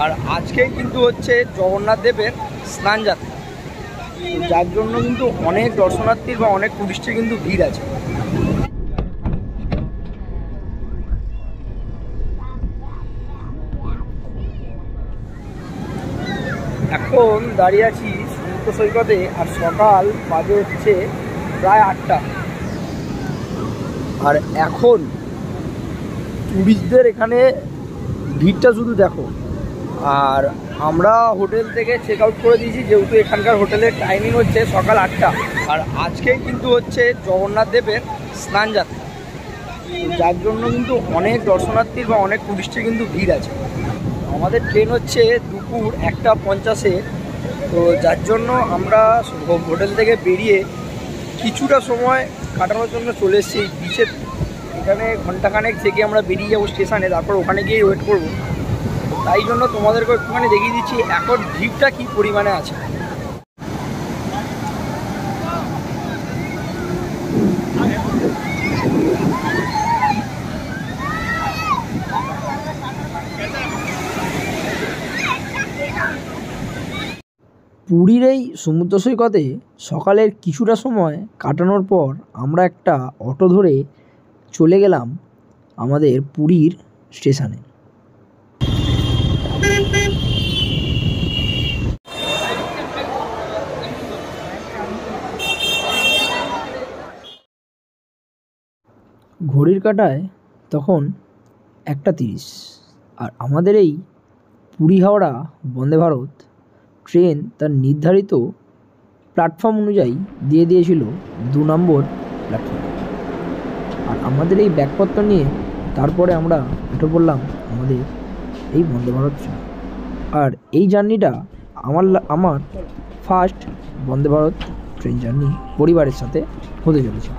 আর আজকে কিন্তু হচ্ছে জগন্নাথ দেবের স্নান যাত্রা, যার জন্য কিন্তু অনেক দর্শনার্থীর বা অনেক টুরিস্টের কিন্তু ভিড় আছে। এখন দাঁড়িয়ে আছি সমুদ্র সৈকতে, আর সকাল বাজে হচ্ছে প্রায় 8টা। আর এখন টুরিস্টদের এখানে ভিড়টা শুধু দেখো। আর আমরা হোটেল থেকে চেক আউট করে দিয়েছি, যেহেতু এখানকার হোটেলের টাইমিং হচ্ছে সকাল 8টা। আর আজকে কিন্তু হচ্ছে জগন্নাথ দেবের স্নান যাত্রা, যার জন্য কিন্তু অনেক দর্শনার্থীর বা অনেক টুরিস্টের কিন্তু ভিড় আছে। আমাদের ট্রেন হচ্ছে দুপুর 1:50-এ, তো যার জন্য আমরা হোটেল থেকে বেরিয়ে কিছুটা সময় কাটানোর জন্য চলে এসেছি বিচের এখানে। ঘন্টাখানেক থেকে আমরা বেরিয়ে যাবো স্টেশনে, তারপর ওখানে গিয়ে ওয়েট করব। তাই জন্য তোমাদেরকে একটুখানি দেখিয়ে দিচ্ছি এখন ভিড়টা কী পরিমাণে আছে। পুরীর এই সমুদ্র সৈকতে সকালের কিছুটা সময় কাটানোর পর আমরা একটা অটো ধরে চলে গেলাম আমাদের পুরীর স্টেশনে। ঘড়ির কাঁটায় তখন 1:30, আর আমাদের এই পুরী হাওড়া বন্দে ভারত ট্রেন তার নির্ধারিত প্ল্যাটফর্ম অনুযায়ী দিয়ে দিয়েছিল 2 নম্বর প্ল্যাটফর্ম। আর আমাদের এই ব্যাগপত্র নিয়ে তারপরে আমরা উঠে পড়লাম আমাদের এই বন্দে ভারত ট্রেন। আর এই জার্নিটা আমার first Vande Bharat train journey পরিবারের সাথে হতে চলেছে।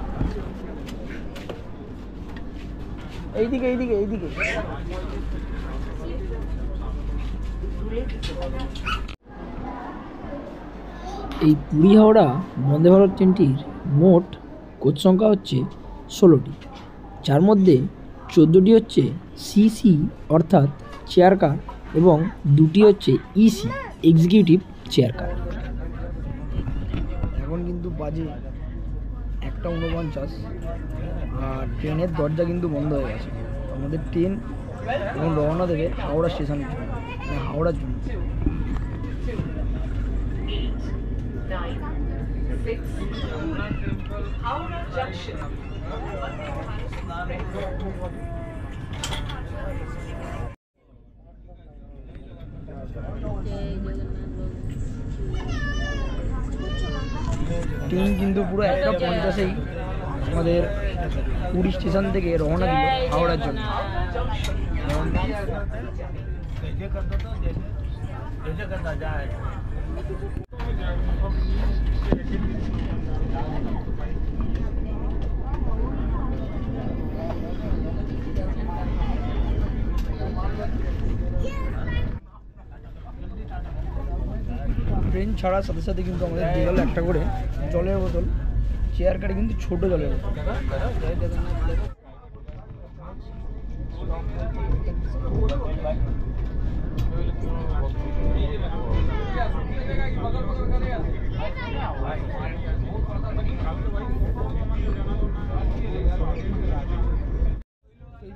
এইদিকে এইদিকে এইদিকে এই পুরী হাওড়া বন্দে ভারত ট্রেনটির মোট কোচ সংখ্যা হচ্ছে 16টি, যার মধ্যে 14টি হচ্ছে সিসি অর্থাৎ চেয়ার কার এবং 2টি হচ্ছে ইসি এক্সিকিউটিভ চেয়ার কার। এখন কিন্তু বাজে 1:49, আর ট্রেনের দরজা কিন্তু বন্ধ হয়ে গেছে। আমাদের ট্রেন এখন রওনা দেবে হাওড়া স্টেশনের জন্য, হাওড়ার জন্য। ট্রেন কিন্তু পুরো 1:50-এই আমাদের পুরী স্টেশন থেকে রওনা দিল হাওড়ার জন্য। ট্রেন ছাড়ার সাথে সাথে কিন্তু আমাদের দিয়ে গেল একটা করে জলের বোতল। চেয়ার কারে কিন্তু ছোট জলের বোতল।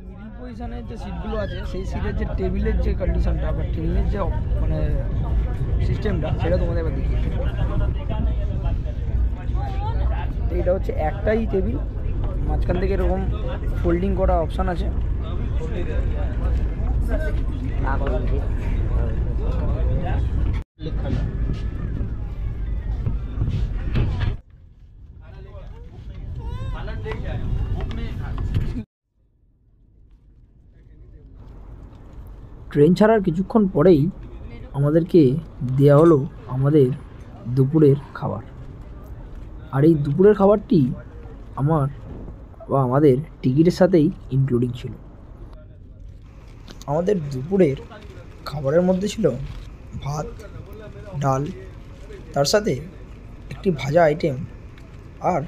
মিডিল পজিশনের যে সিটগুলো আছে, সেই সিটের যে টেবিলের যে কন্ডিশনটা বা ট্রেনের যে মানে সিস্টেমটা, সেটা তোমাদের এবার দেখি। তো এটা হচ্ছে একটাই টেবিল, মাঝখান থেকে এরকম ফোল্ডিং করা অপশান আছে। ট্রেন ছাড়ার কিছুক্ষণ পরেই আমাদেরকে দেওয়া হলো আমাদের দুপুরের খাবার। আর এই দুপুরের খাবারটি আমাদের টিকিটের সাথেই ইনক্লুডিং ছিল। আমাদের দুপুরের খাবারের মধ্যে ছিল ভাত, ডাল, তার সাথে একটি ভাজা আইটেম আর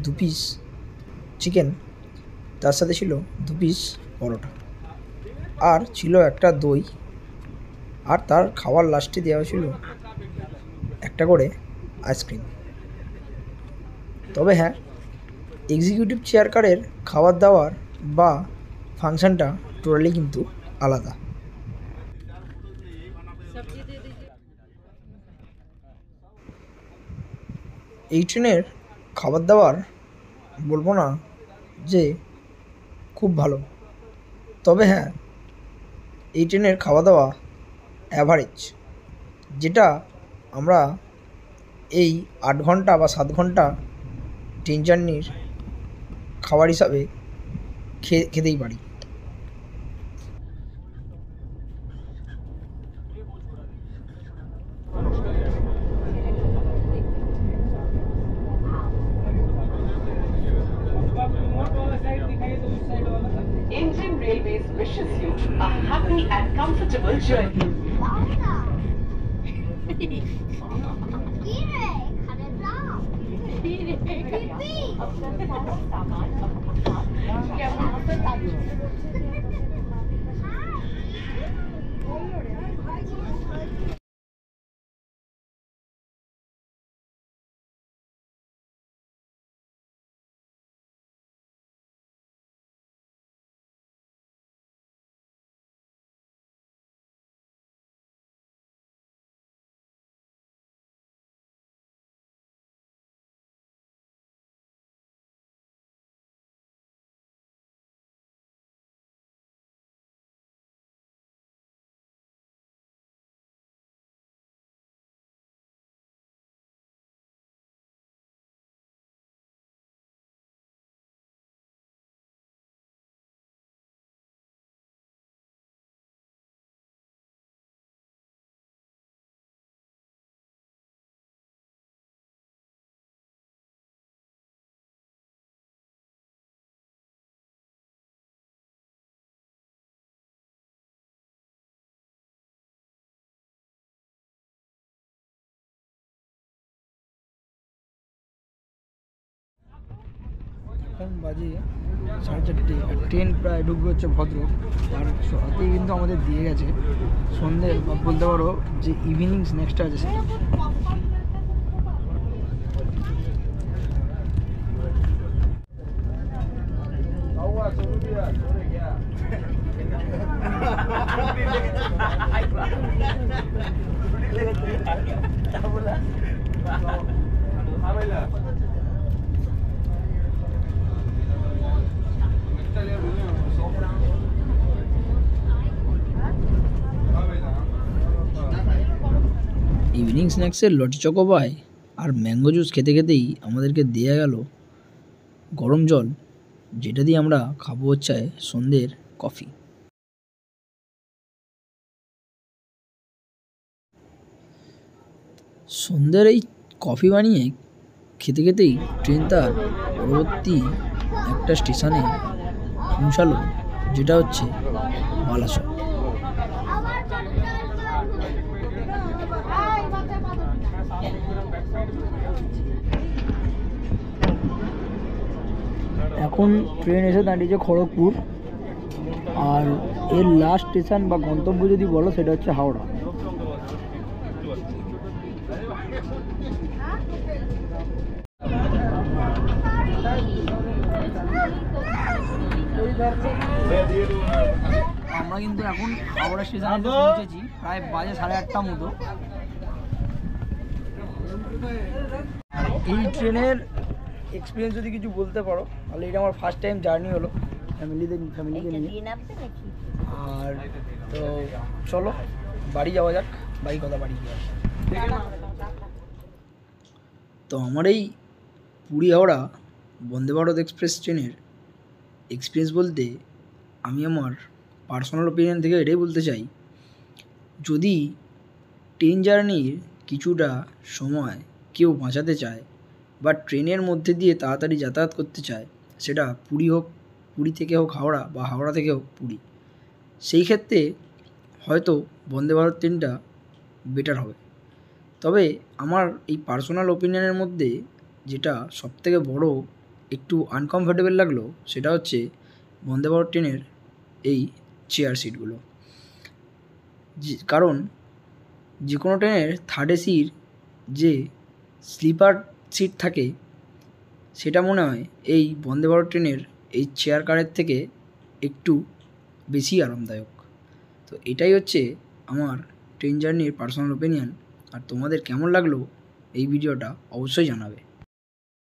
2 পিস চিকেন, তার সাথে ছিল 2 পিস পরোটা, আর ছিল একটা দই, আর তার খাওয়ার লাস্টে দেওয়া ছিল একটা করে আইসক্রিম। তবে হ্যাঁ, এক্সিকিউটিভ চেয়ার কারের খাবার দাবার বা ফাংশনটা টোটালি কিন্তু আলাদা। এই ট্রেনের খাবার দাবার বলবো না যে খুব ভালো, তবে হ্যাঁ, এই ট্রেনের খাওয়া দাওয়া অ্যাভারেজ, যেটা আমরা এই 8 ঘন্টা বা 7 ঘন্টা ট্রেন জার্নির খাবার হিসাবে খেতেই পারি। Indian Railways wishes you a happy and comfortable journey. এখন বাজে 4:30, আর ট্রেন প্রায় ঢুকবে হচ্ছে ভদ্রক, আর সাথেই কিন্তু আমাদের দিয়ে গেছে সন্ধ্যের বা বলতে পারো যে ইভিনিং স্ন্যাক্সটা আছে সেটা। ইভিনিং স্ন্যাক্সের লটি চকোপাই আর ম্যাঙ্গো জুস খেতে খেতেই আমাদেরকে দেয়া গেল গরম জল, যেটা দিয়ে আমরা খাবো হচ্ছে সন্ধ্যের কফি। সন্ধ্যের এই কফি বানিয়ে খেতে খেতেই ট্রেন তার পরবর্তী একটা স্টেশনে পৌঁছালো, যেটা হচ্ছে বালাসর। এখন ট্রেন এসে দাঁড়িয়েছে খড়গপুর, আর এর লাস্ট স্টেশন বা গন্তব্য যদি বলো সেটা হচ্ছে হাওড়া। আমরা কিন্তু এখন হাওড়া স্টেশনে পৌঁছেছি, প্রায় বাজে 8:30 মতো। এই ট্রেনের এক্সপিরিয়েন্স যদি কিছু বলতে পারো তাহলে এটা আমার ফার্স্ট টাইম জার্নি হলো ফ্যামিলিকে নিয়ে। আর তো চলো বাড়ি যাওয়া যাক, বাড়ি কথা বাড়ি যাওয়া। তো আমার এই পুরী হাওড়া বন্দে ভারত এক্সপ্রেস ট্রেনের এক্সপিরিয়েন্স বলতে আমি আমার পার্সোনাল ওপিনিয়ন থেকে এটাই বলতে চাই, যদি ট্রেন জার্নির কিছুটা সময় কেউ বাঁচাতে চায় বা ট্রেনের মধ্যে দিয়ে তাড়াতাড়ি যাতায়াত করতে চায়, সেটা পুরী থেকে হোক হাওড়া বা হাওড়া থেকে হোক পুরী, সেই ক্ষেত্রে হয়তো বন্দে ভারত ট্রেনটা বেটার হবে। তবে আমার এই পার্সোনাল ওপিনিয়নের মধ্যে যেটা সবথেকে বড় একটু আনকমফর্টেবল লাগলো সেটা হচ্ছে বন্দে ভারত ট্রেনের এই চেয়ার সিটগুলো। কারণ যে কোনো ট্রেনের থার্ড এসির যে স্লিপার সিট থাকে সেটা মনে হয় এই বন্দে ভারত ট্রেনের এই চেয়ার কারের থেকে একটু বেশি আরামদায়ক। তো এটাই হচ্ছে আমার ট্রেন জার্নির পার্সোনাল ওপিনিয়ন। আর তোমাদের কেমন লাগলো এই ভিডিওটা অবশ্যই জানাবে।